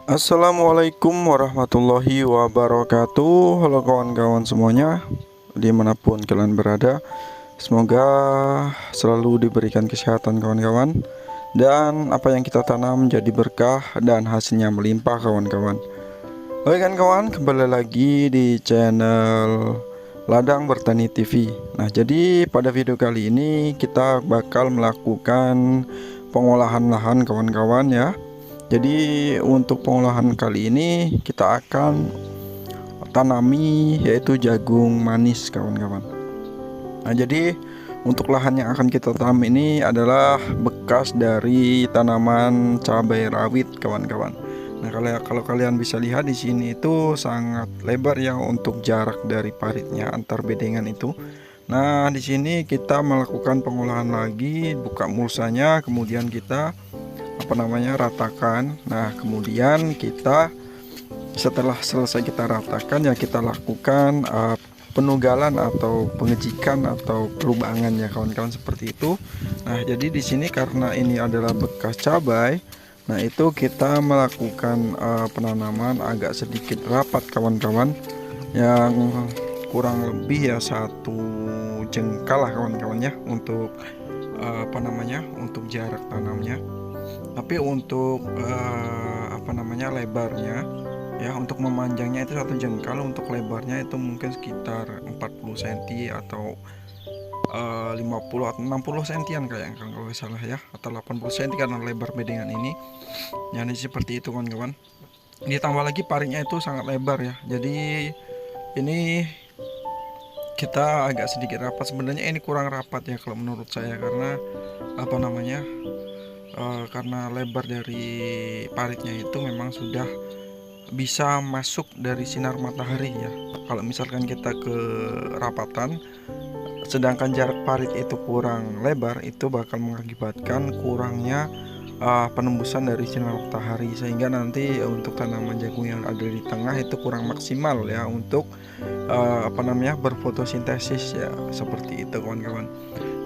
Assalamualaikum warahmatullahi wabarakatuh. Halo kawan-kawan semuanya, dimanapun kalian berada, semoga selalu diberikan kesehatan kawan-kawan, dan apa yang kita tanam menjadi berkah dan hasilnya melimpah kawan-kawan. Oke kan kawan, kembali lagi di channel Ladang Bertani TV. Nah, jadi pada video kali ini kita bakal melakukan pengolahan lahan kawan-kawan ya. Jadi untuk pengolahan kali ini kita akan tanami yaitu jagung manis kawan-kawan. Nah, jadi untuk lahan yang akan kita tanam ini adalah bekas dari tanaman cabai rawit kawan-kawan. Nah, kalau kalian bisa lihat di sini itu sangat lebar ya untuk jarak dari paritnya antar bedengan itu. Nah, di sini kita melakukan pengolahan lagi, buka mulsanya, kemudian kita ratakan. Nah, kemudian kita setelah selesai kita ratakan ya kita lakukan penugalan atau pengejikan atau perubangan ya kawan-kawan, seperti itu. Nah, jadi di sini karena ini adalah bekas cabai, nah itu kita melakukan penanaman agak sedikit rapat kawan-kawan, yang kurang lebih ya 1 jengkal lah kawan-kawan ya untuk untuk jarak tanamnya. Tapi untuk lebarnya ya, untuk memanjangnya itu 1 jengkal, untuk lebarnya itu mungkin sekitar 40 cm atau 50 atau 60 sentian kayak kalau nggak salah ya, atau 80 cm karena lebar bedengan ini. Jadi seperti itu kawan-kawan. Ditambah lagi paritnya itu sangat lebar ya, jadi ini kita agak sedikit rapat. Sebenarnya ini kurang rapat ya kalau menurut saya, karena karena lebar dari paritnya itu memang sudah bisa masuk dari sinar matahari ya. Kalau misalkan kita ke rapatan sedangkan jarak parit itu kurang lebar, itu bakal mengakibatkan kurangnya penembusan dari sinar matahari, sehingga nanti untuk tanaman jagung yang ada di tengah itu kurang maksimal ya untuk berfotosintesis ya, seperti itu kawan-kawan.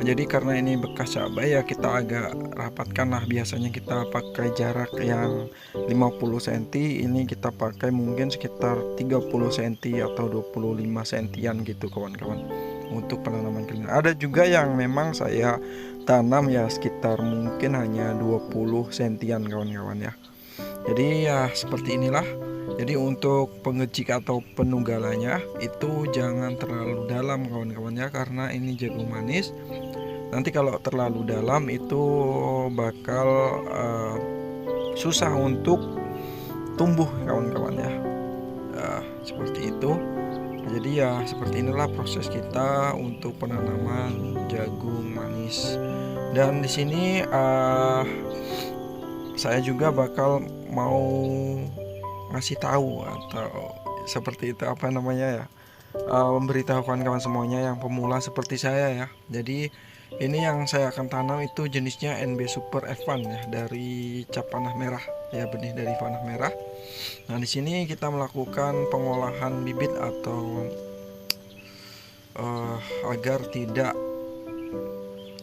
Jadi karena ini bekas cabai ya kita agak rapatkan lah. Biasanya kita pakai jarak yang 50 cm, ini kita pakai mungkin sekitar 30 cm atau 25 cm gitu kawan-kawan untuk penanaman kelina. Ada juga yang memang saya tanam ya sekitar mungkin hanya 20 cm kawan-kawan ya. Jadi ya seperti inilah. Jadi untuk pengecik atau penugalannya itu jangan terlalu dalam kawan-kawan ya, karena ini jagung manis. Nanti kalau terlalu dalam itu bakal susah untuk tumbuh kawan-kawan ya. Seperti itu. Jadi ya seperti inilah proses kita untuk penanaman jagung manis. Dan di sini saya juga bakal mau ngasih tahu atau seperti itu memberitahu kawan-kawan semuanya yang pemula seperti saya ya. Jadi ini yang saya akan tanam itu jenisnya NB Super F1 ya, dari cap panah merah ya, benih dari panah merah. Nah, di sini kita melakukan pengolahan bibit atau agar tidak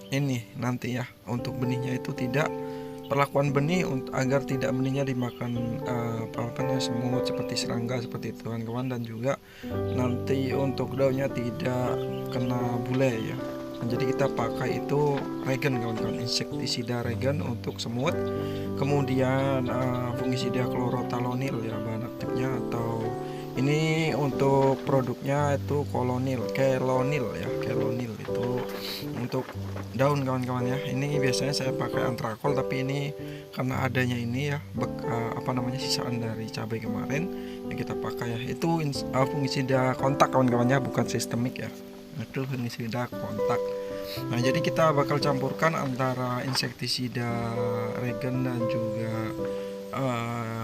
ini nanti ya, untuk benihnya itu tidak perlakuan benih agar tidak benihnya dimakan semut seperti serangga seperti itu kawan-kawan, dan juga nanti untuk daunnya tidak kena bule ya. Nah, jadi kita pakai itu regen kawan-kawan, insektisida regen untuk semut, kemudian fungisida klorotalonil ya bahan aktifnya, atau ini untuk produknya itu kelonil ya, kelonil itu untuk daun kawan-kawan ya. Ini biasanya saya pakai antrakol, tapi ini karena adanya ini ya sisaan dari cabai kemarin yang kita pakai ya, itu fungisida kontak kawan-kawan ya, bukan sistemik ya, itu fungisida kontak. Nah, jadi kita bakal campurkan antara insektisida regen dan juga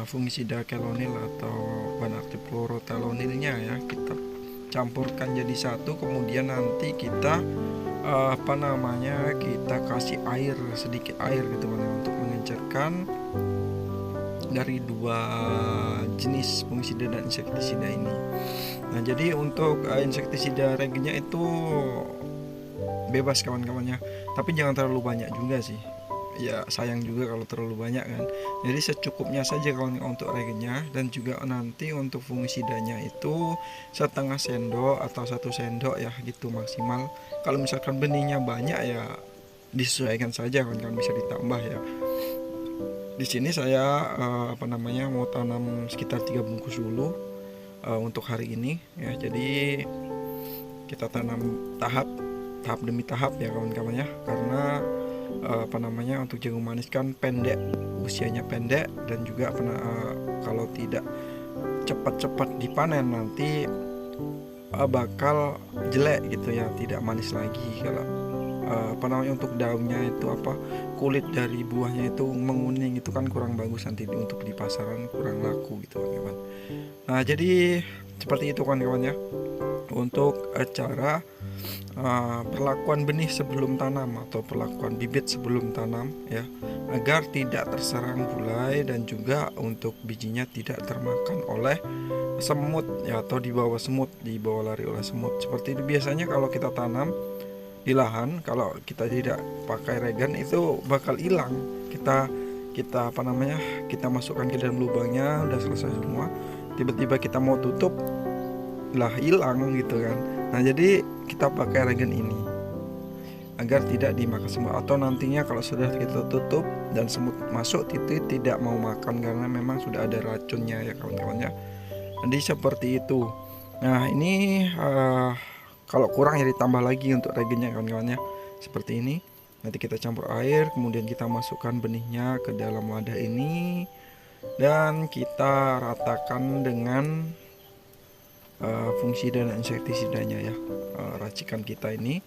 fungisida kelonil atau bahan aktif klorotalonilnya ya, kita campurkan jadi satu. Kemudian nanti kita kita kasih air, sedikit air gitu untuk mengencerkan dari dua jenis fungisida dan insektisida ini. Nah, jadi untuk insektisida regennya itu bebas kawan-kawannya, tapi jangan terlalu banyak juga sih, ya sayang juga kalau terlalu banyak kan. Jadi secukupnya saja kawan untuk regennya, dan juga nanti untuk fungisidanya itu setengah sendok atau 1 sendok ya gitu maksimal. Kalau misalkan benihnya banyak ya disesuaikan saja kawan-kawan, bisa ditambah ya. Di sini saya mau tanam sekitar 3 bungkus dulu untuk hari ini ya. Jadi kita tanam tahap demi tahap ya kawan-kawan ya, karena untuk jagung manis kan pendek, usianya pendek, dan juga kalau tidak cepat-cepat dipanen nanti bakal jelek gitu ya, tidak manis lagi. Kalau untuk daunnya itu kulit dari buahnya itu menguning, itu kan kurang bagus, nanti untuk di pasaran kurang laku gitu kawan-kawan. Nah jadi seperti itu kawan-kawan ya untuk cara perlakuan benih sebelum tanam atau perlakuan bibit sebelum tanam ya, agar tidak terserang gulai dan juga untuk bijinya tidak termakan oleh semut ya, atau dibawa lari oleh semut. Seperti itu biasanya kalau kita tanam di lahan, kalau kita tidak pakai regen itu bakal hilang. Kita kita masukkan ke dalam lubangnya, udah selesai semua, tiba-tiba kita mau tutup lah hilang gitu kan. Nah jadi kita pakai regen ini agar tidak dimakan semut, atau nantinya kalau sudah kita tutup dan semut masuk itu tidak mau makan karena memang sudah ada racunnya ya kawan-kawan ya. Jadi seperti itu. Nah ini kalau kurang ya ditambah lagi untuk regennya kawan-kawan ya, seperti ini. Nanti kita campur air, kemudian kita masukkan benihnya ke dalam wadah ini dan kita ratakan dengan fungisida dan insektisidanya ya, racikan kita ini.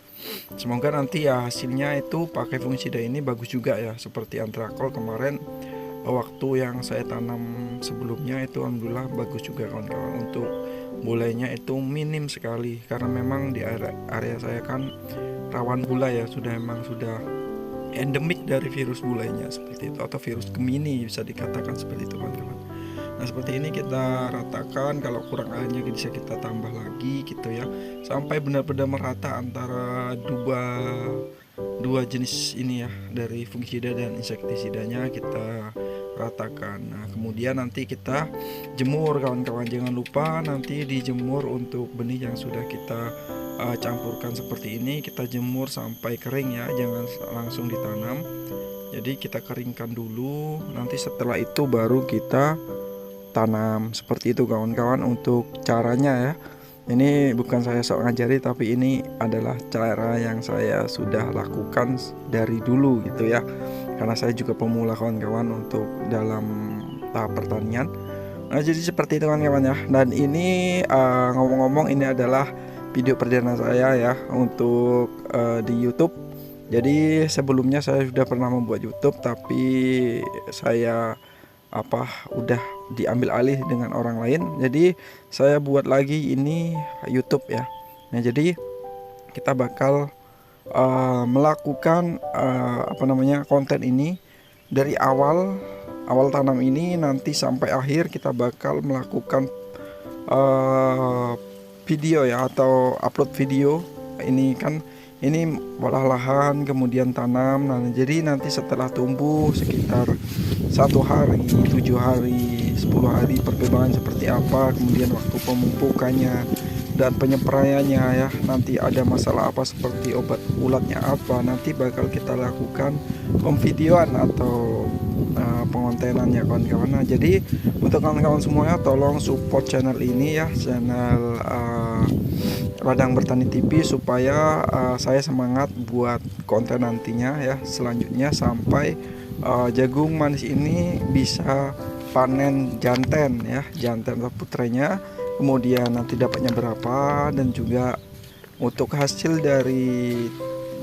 Semoga nanti ya hasilnya itu pakai fungisida ini bagus juga ya, seperti antrakol kemarin waktu yang saya tanam sebelumnya itu alhamdulillah bagus juga kawan-kawan. Untuk bulainya itu minim sekali karena memang di area saya kan rawan bulai ya, sudah endemik dari virus bulainya seperti itu, atau virus Gemini bisa dikatakan seperti itu kawan-kawan. Nah seperti ini kita ratakan, kalau kurang airnya bisa kita tambah lagi gitu ya, sampai benar-benar merata antara dua jenis ini ya, dari fungisida dan insektisidanya kita ratakan. Nah kemudian nanti kita jemur kawan-kawan, jangan lupa nanti dijemur untuk benih yang sudah kita campurkan seperti ini, kita jemur sampai kering ya, jangan langsung ditanam. Jadi kita keringkan dulu, nanti setelah itu baru kita tanam. Seperti itu kawan-kawan untuk caranya ya. Ini bukan saya sok ngajari, tapi ini adalah cara yang saya sudah lakukan dari dulu gitu ya, karena saya juga pemula kawan-kawan untuk dalam tahap pertanian. Nah jadi seperti itu kawan-kawan ya. Dan ini ngomong-ngomong ini adalah video perdana saya ya untuk di YouTube. Jadi sebelumnya saya sudah pernah membuat YouTube, tapi saya udah diambil alih dengan orang lain. Jadi saya buat lagi ini YouTube ya. Nah jadi kita bakal melakukan konten ini dari awal tanam ini nanti sampai akhir. Kita bakal melakukan video ya, atau upload video. Ini kan ini olah lahan kemudian tanam. Nah jadi nanti setelah tumbuh sekitar 1 hari, 7 hari, 10 hari perkembangan seperti apa, kemudian waktu pemupukannya dan penyepraiannya ya, nanti ada masalah apa seperti obat ulatnya apa, nanti bakal kita lakukan pemvideoan atau pengontenannya kawan-kawan. Nah jadi untuk kawan-kawan semuanya tolong support channel ini ya, channel Ladang Bertani TV, supaya saya semangat buat konten nantinya ya, selanjutnya sampai jagung manis ini bisa panen janten ya, janten atau putranya, kemudian nanti dapatnya berapa, dan juga untuk hasil dari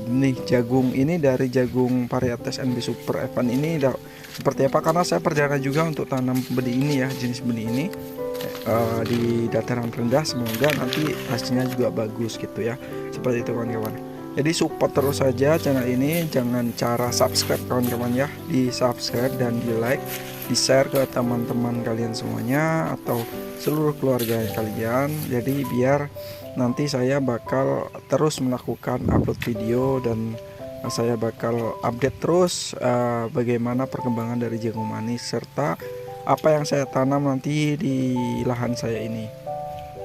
benih jagung ini, dari jagung varietas NB Super Evan ini seperti apa, karena saya perdana juga untuk tanam benih ini ya, jenis benih ini di dataran rendah. Semoga nanti hasilnya juga bagus gitu ya, seperti itu kawan-kawan. Jadi support terus saja channel ini, jangan cara subscribe kawan-kawan ya, di subscribe dan di like, di share ke teman-teman kalian semuanya atau seluruh keluarga kalian. Jadi biar nanti saya bakal terus melakukan upload video dan saya bakal update terus bagaimana perkembangan dari jagung manis serta apa yang saya tanam nanti di lahan saya ini.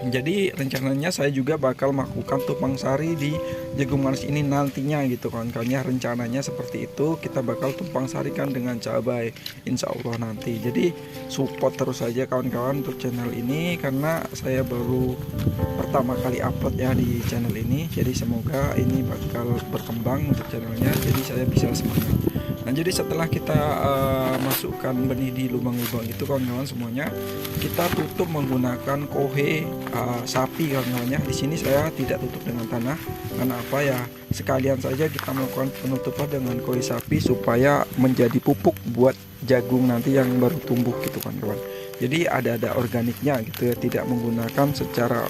Jadi rencananya saya juga bakal melakukan tumpang sari di jagung manis ini nantinya gitu kawan-kawannya. Rencananya seperti itu, kita bakal tumpang sarikan dengan cabai insya Allah nanti. Jadi support terus saja kawan-kawan untuk channel ini, karena saya baru pertama kali upload ya di channel ini. Jadi semoga ini bakal berkembang untuk channelnya, jadi saya bisa semangat. Nah, jadi setelah kita masukkan benih di lubang-lubang itu kawan-kawan semuanya, kita tutup menggunakan kohe sapi kawan-kawannya. Di sini saya tidak tutup dengan tanah, karena apa ya, sekalian saja kita melakukan penutupan dengan kohe sapi supaya menjadi pupuk buat jagung nanti yang baru tumbuh gitu kawan-kawan. Jadi ada organiknya gitu ya, tidak menggunakan secara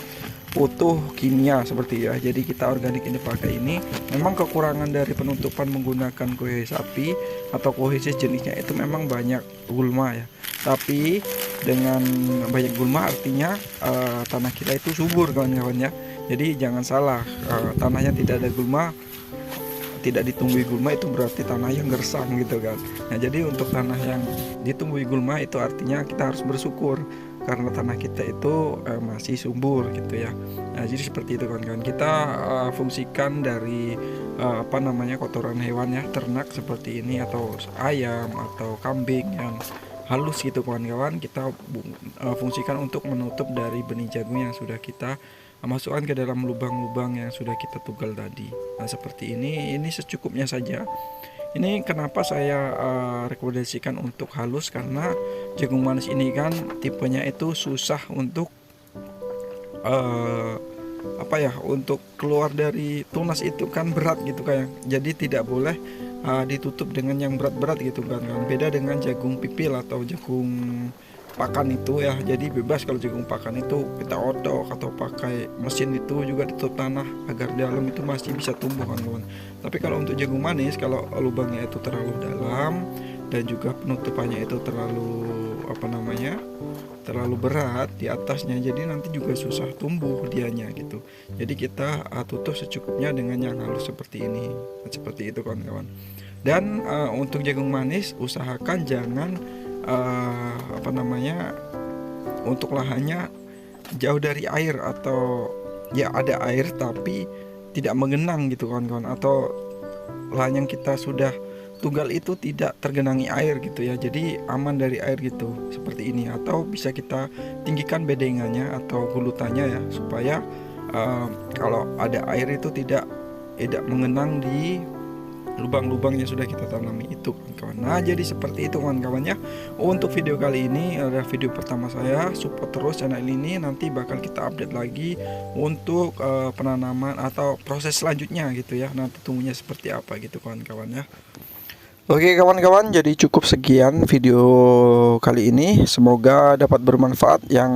utuh kimia seperti ya. Jadi kita organik ini pakai ini. Memang kekurangan dari penutupan menggunakan kohe sapi atau kohe jenisnya itu memang banyak gulma ya. Tapi dengan banyak gulma artinya tanah kita itu subur kawan-kawan ya. Jadi jangan salah, tanahnya tidak ada gulma, tidak ditumbuhi gulma itu berarti tanah yang gersang gitu kan. Nah, jadi untuk tanah yang ditumbuhi gulma itu artinya kita harus bersyukur karena tanah kita itu masih subur gitu ya. Nah, jadi seperti itu kawan-kawan. Kita fungsikan dari kotoran hewan ya, ternak seperti ini atau ayam atau kambing yang halus gitu kawan-kawan, kita fungsikan untuk menutup dari benih jagung yang sudah kita masukkan ke dalam lubang-lubang yang sudah kita tugal tadi. Nah, seperti ini secukupnya saja. Ini kenapa saya rekomendasikan untuk halus, karena jagung manis ini kan tipenya itu susah untuk untuk keluar dari tunas itu kan berat gitu kayak. Jadi tidak boleh ditutup dengan yang berat-berat gitu kan. Beda dengan jagung pipil atau jagung pakan itu ya. Jadi bebas kalau jagung pakan itu kita otok atau pakai mesin itu juga ditutup tanah agar dalam itu masih bisa tumbuh kawan-kawan. Tapi kalau untuk jagung manis, kalau lubangnya itu terlalu dalam dan juga penutupannya itu terlalu berat di atasnya, jadi nanti juga susah tumbuh dianya gitu. Jadi kita tutup secukupnya dengan yang halus seperti ini. Seperti itu kawan-kawan. Dan untuk jagung manis usahakan jangan untuk lahannya jauh dari air, atau ya ada air tapi tidak mengenang gitu kawan-kawan, atau lahan yang kita sudah tunggal itu tidak tergenangi air gitu ya. Jadi aman dari air gitu seperti ini, atau bisa kita tinggikan bedengannya atau gulutannya ya, supaya kalau ada air itu tidak mengenang di lubang-lubang yang sudah kita tanami itu kawan-kawan. Nah, jadi seperti itu kawan-kawan ya. Untuk video kali ini adalah video pertama saya. Support terus channel ini, nanti bakal kita update lagi untuk penanaman atau proses selanjutnya gitu ya. Nanti tunggunya seperti apa gitu kawan-kawan ya. Oke kawan-kawan, jadi cukup sekian video kali ini. Semoga dapat bermanfaat yang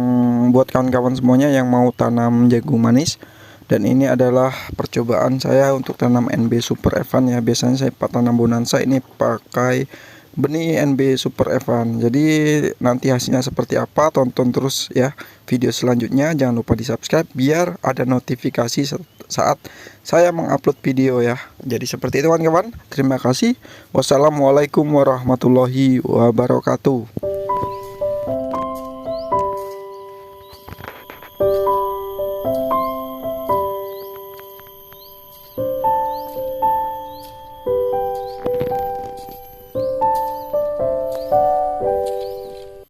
buat kawan-kawan semuanya yang mau tanam jagung manis. Dan ini adalah percobaan saya untuk tanam NB Super Evan ya. Biasanya saya tanam Bonanza, ini pakai benih NB Super Evan. Jadi nanti hasilnya seperti apa, tonton terus ya video selanjutnya. Jangan lupa di subscribe biar ada notifikasi saat saya mengupload video ya. Jadi seperti itu kawan-kawan. Terima kasih. Wassalamualaikum warahmatullahi wabarakatuh.